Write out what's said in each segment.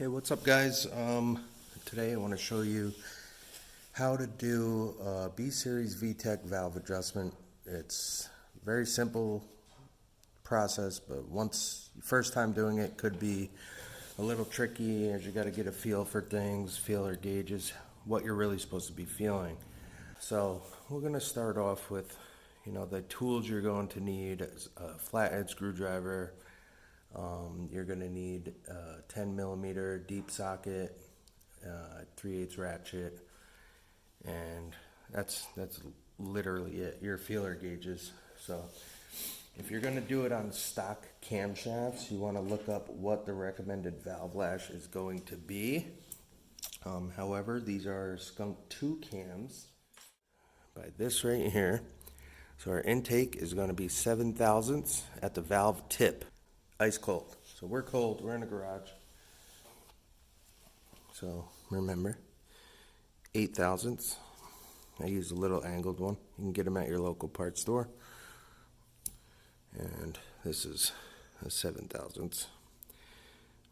Okay, what's up guys? Today I want to show you how to do a B-Series VTEC valve adjustment. It's a very simple process, but first time doing it could be a little tricky as you got to get a feel for things, feeler gauges, what you're really supposed to be feeling. So we're going to start off with, the tools you're going to need: a flathead screwdriver. You're going to need a 10 millimeter deep socket, 3/8 ratchet, and that's literally it, your feeler gauges. So if you're going to do it on stock camshafts, you want to look up what the recommended valve lash is going to be. However, these are Skunk 2 cams by this right here. So our intake is going to be 7 thousandths at the valve tip. Ice cold. So we're cold, we're in the garage. So remember, 8 thousandths. I use a little angled one. You can get them at your local parts store. And this is a 7 thousandths,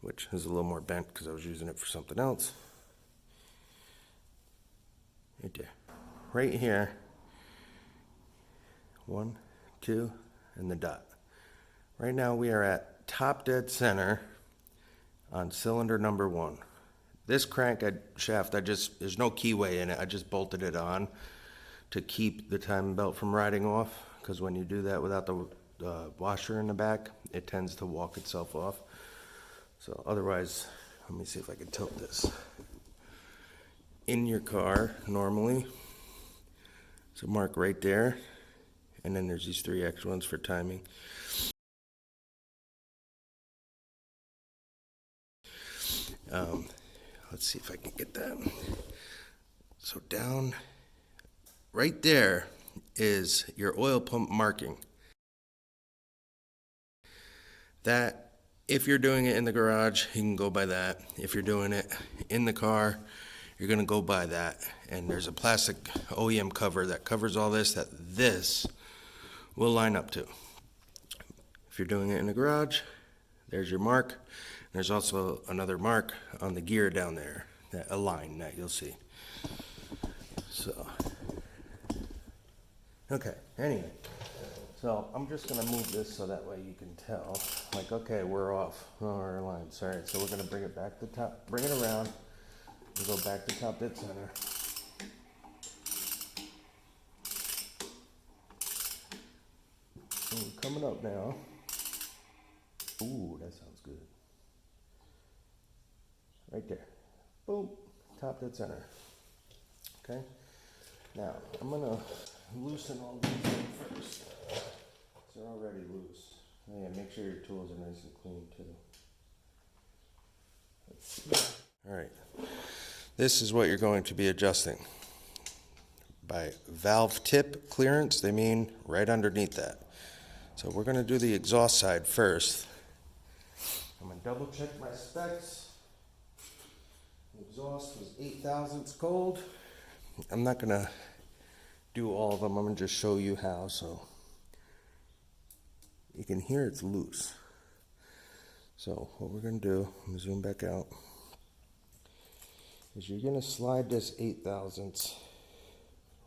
which is a little more bent because I was using it for something else. Right there. Right here. 1, 2, and the dot. Right now we are at top dead center on cylinder number 1. This crank shaft, there's no keyway in it. I just bolted it on to keep the timing belt from riding off, because when you do that without the washer in the back, it tends to walk itself off. So otherwise, let me see if I can tilt this. In your car, normally, it's a mark right there, and then there's these 3 extra ones for timing. Let's see if I can get that. So down right there is your oil pump marking. That, if you're doing it in the garage, you can go by that. If you're doing it in the car, you're going to go by that. And there's a plastic OEM cover that covers all this, that this will line up to. If you're doing it in the garage, there's your mark. There's also another mark on the gear down there, a line that you'll see. So, okay, anyway. So I'm just going to move this so that way you can tell. Like, okay, we're off our lines. All right, so we're going to bring it back to top, bring it around, and go back to top dead center. And we're coming up now. Ooh, that sounds good. Right there. Boom. Top dead center. Okay. Now, I'm going to loosen all these first. They're already loose. Oh, yeah, make sure your tools are nice and clean too. Let's see. Alright. This is what you're going to be adjusting. By valve tip clearance, they mean right underneath that. So we're going to do the exhaust side first. I'm going to double check my specs. The exhaust was 8 thousandths cold. I'm not going to do all of them. I'm going to just show you how, so you can hear it's loose. So what we're going to do, I'm going to zoom back out, is you're going to slide this 8 thousandths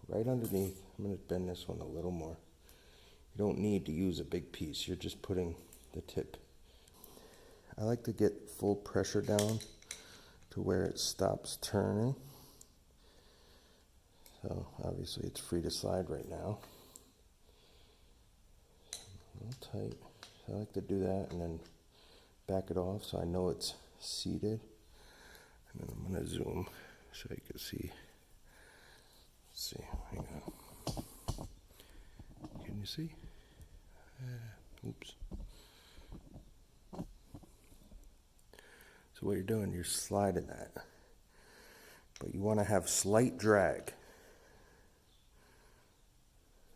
right underneath. I'm going to bend this one a little more. You don't need to use a big piece. You're just putting the tip. I like to get full pressure down to where it stops turning. So obviously it's free to slide right now. A little tight. So I like to do that and then back it off so I know it's seated. And then I'm going to zoom so you can see. Let's see. Hang on. Can you see? Oops. So what you're doing, you're sliding that. But you want to have slight drag.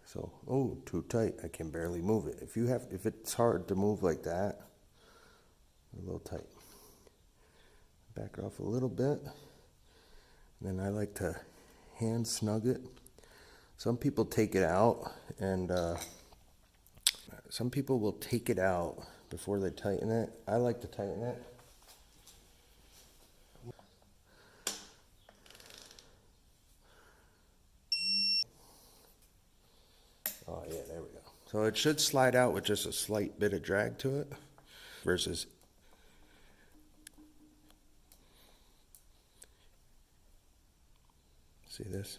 So, oh, too tight. I can barely move it. If it's hard to move like that, a little tight. Back it off a little bit. And then I like to hand snug it. Some people take it out, and some people will take it out before they tighten it. I like to tighten it. there we go. So it should slide out with just a slight bit of drag to it versus see this?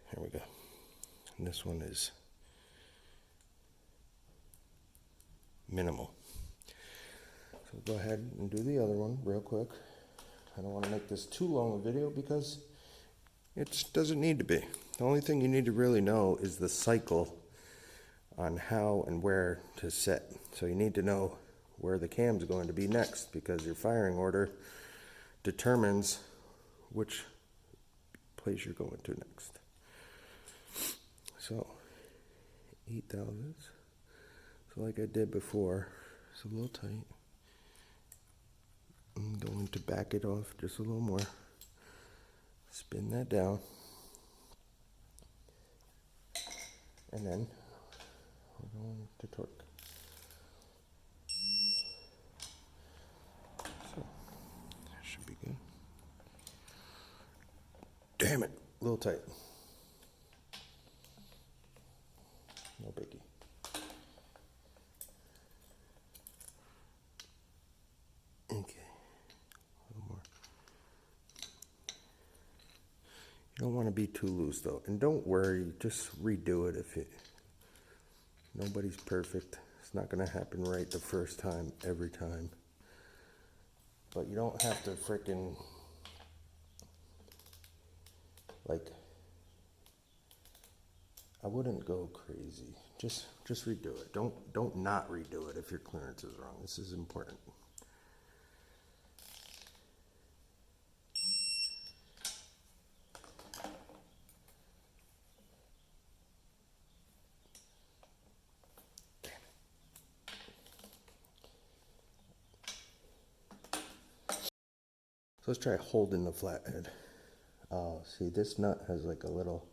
Here we go. And this one is minimal. So go ahead and do the other one real quick. I don't want to make this too long a video because it doesn't need to be. The only thing you need to really know is the cycle on how and where to set. So you need to know where the cam's going to be next, because your firing order determines which place you're going to next. So 8 thousandths. So like I did before, it's a little tight. I'm going to back it off just a little more. Spin that down. And then we're going to torque. So that should be good. Damn it, a little tight. No biggie. Okay, a little more. You don't want to be too loose though, and don't worry, just redo it if it. Nobody's perfect. It's not going to happen right the first time, every time. But you don't have to frickin' like. I wouldn't go crazy. Just redo it. Don't not redo it if your clearance is wrong. This is important. So let's try holding the flathead. See, this nut has like a little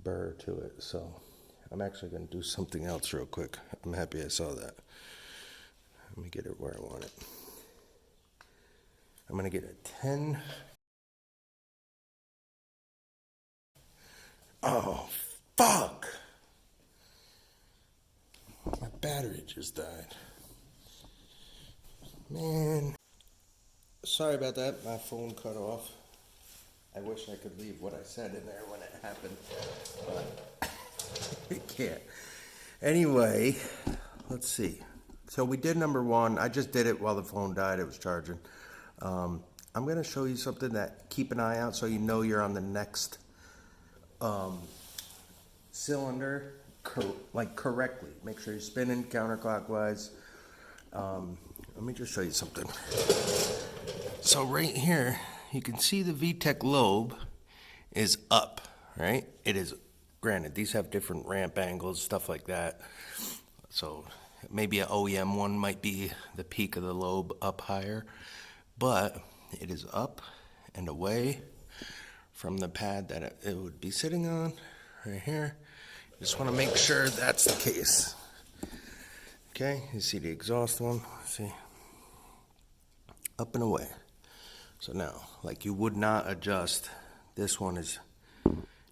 burr to it, so I'm actually going to do something else real quick. I'm happy I saw that. Let me get it where I want it. I'm going to get a 10. Oh, fuck! My battery just died. Man. Sorry about that. My phone cut off. I wish I could leave what I said in there when it happened, but I can't. Anyway, let's see. So we did number one. I just did it while the phone died. It was charging. I'm going to show you something that keep an eye out so you know you're on the next cylinder correctly. Make sure you're spinning counterclockwise. Let me just show you something. So right here, you can see the VTEC lobe is up, right? It is, granted, these have different ramp angles, stuff like that. So maybe an OEM one might be the peak of the lobe up higher, but it is up and away from the pad that it would be sitting on, right here. Just want to make sure that's the case. Okay, you see the exhaust one, see, up and away. So now, like you would not adjust, this one is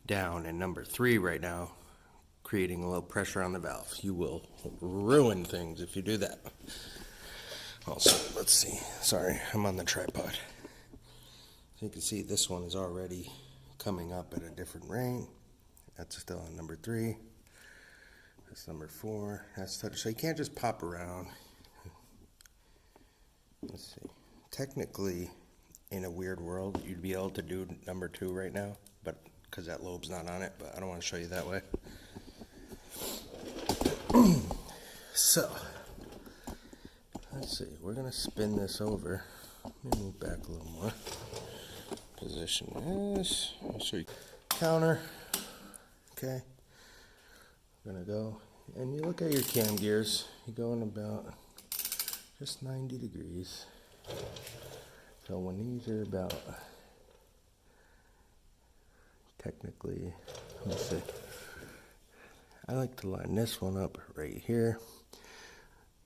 down in number 3 right now, creating a little pressure on the valve. You will ruin things if you do that. Also, let's see, sorry, I'm on the tripod. So you can see this one is already coming up at a different rate. That's still on number 3. That's number 4. That's so you can't just pop around. Let's see. Technically, in a weird world, you'd be able to do number 2 right now, but because that lobe's not on it, but I don't want to show you that way. So, let's see. We're going to spin this over. Let me move back a little more. Position this. I'll show you. Counter. Okay. We're going to go. And you look at your cam gears. You're going about just 90 degrees. So when these are about, technically, let's see, I like to line this one up right here.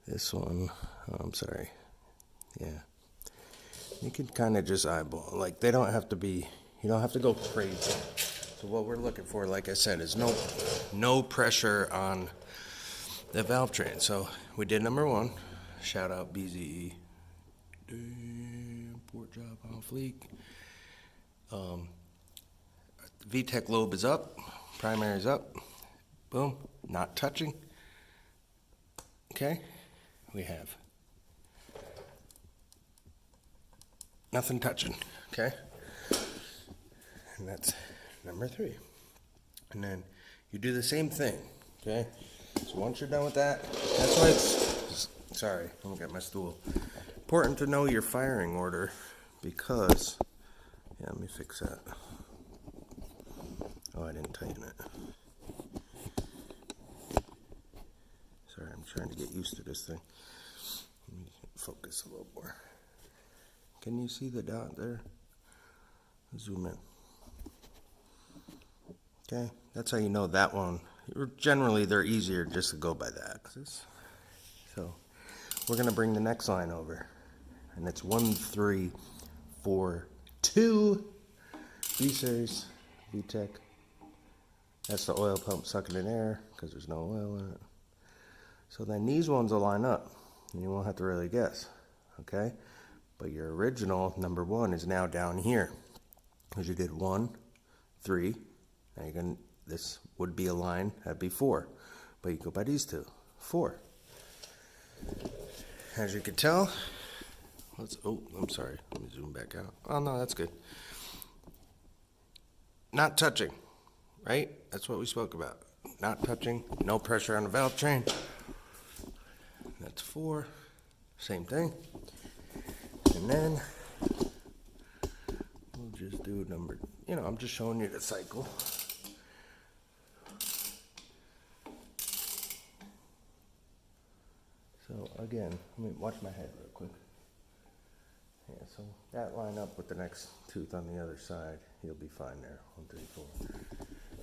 This one, oh, I'm sorry, yeah. You can kind of just eyeball, like they don't have to be, you don't have to go crazy. So what we're looking for, like I said, is no pressure on the valve train. So we did number 1. Shout out BZE. Damn, port job on fleek. VTEC lobe is up. Primary is up. Boom. Not touching. Okay. We have nothing touching. Okay. And that's number 3. And then you do the same thing. Okay. So once you're done with that, that's why it's, sorry, let me get my stool. Important to know your firing order because, yeah, let me fix that. Oh, I didn't tighten it. Sorry, I'm trying to get used to this thing. Let me focus a little more. Can you see the dot there? Zoom in. Okay, that's how you know that one. Generally, they're easier just to go by that. So, we're going to bring the next line over. And it's 1, 3, 4, 2. V-Series, VTEC. That's the oil pump sucking in air because there's no oil in it. So then these ones will line up. And you won't have to really guess. Okay? But your original, number 1, is now down here. Because you did 1, 3. Now you're going to, this would be a line, that'd be 4. But you go by these 2, 4. As you can tell, oh, I'm sorry, let me zoom back out. Oh no, that's good. Not touching, right? That's what we spoke about. Not touching, no pressure on the valve train. That's 4, same thing. And then, we'll just do number, I'm just showing you the cycle. So again, let me watch my head real quick. Yeah, so that line up with the next tooth on the other side, you'll be fine there. 1, 3, 4.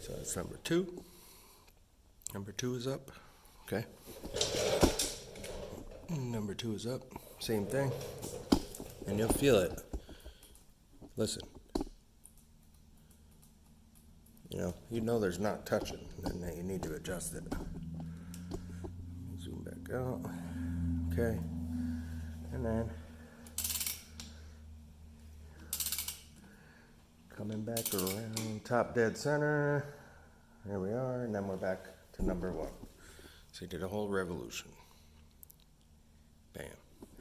So that's number 2. Number 2 is up. Okay. Number 2 is up. Same thing. And you'll feel it. Listen. You know there's not touching, and then you need to adjust it. Zoom back out. Okay. And then coming back around top dead center. There we are, and then we're back to number 1. So you did a whole revolution. Bam.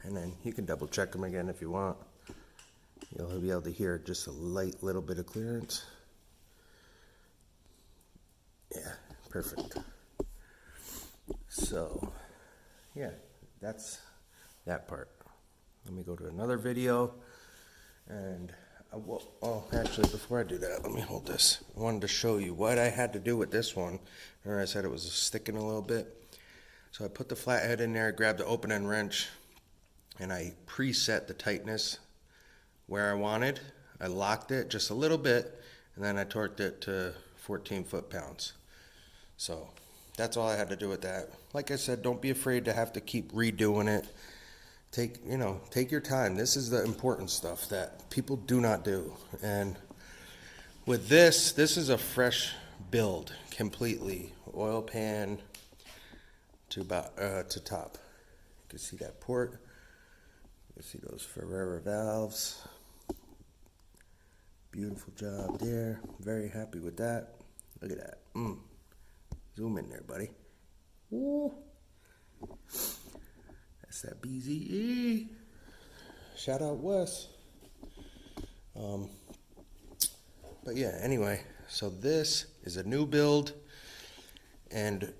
And then you can double check them again if you want. You'll be able to hear just a light little bit of clearance. Yeah, perfect. So, yeah, that's that part. Let me go to another video. And, actually, before I do that, let me hold this. I wanted to show you what I had to do with this one. Remember I said it was sticking a little bit? So I put the flathead in there, grabbed the open end wrench, and I preset the tightness where I wanted. I locked it just a little bit, and then I torqued it to 14 foot-pounds. So that's all I had to do with that. Like I said, don't be afraid to have to keep redoing it. Take your time. This is the important stuff that people do not do. And with this is a fresh build completely. Oil pan to top. You can see that port. You can see those Ferrara valves. Beautiful job there. Very happy with that. Look at that. Zoom in there, buddy. Woo. That's that BZE. Shout out Wes. But yeah, anyway, so this is a new build, and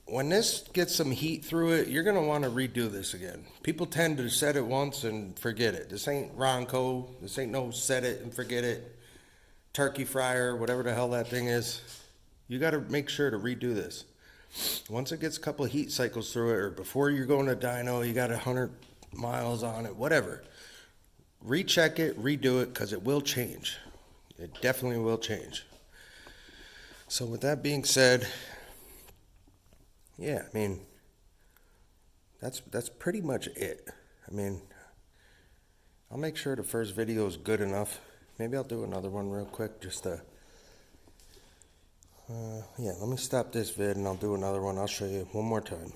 when this gets some heat through it, you're gonna want to redo this again. People tend to set it once and forget it. This ain't Ronco. This ain't no set it and forget it. Turkey fryer, whatever the hell that thing is. You got to make sure to redo this. Once it gets a couple of heat cycles through it, or before you're going to dyno, you got 100 miles on it, whatever. Recheck it, redo it, because it will change. It definitely will change. So with that being said, yeah, I mean, that's pretty much it. I mean, I'll make sure the first video is good enough. Maybe I'll do another one real quick just to Yeah, let me stop this vid and I'll do another one. I'll show you one more time.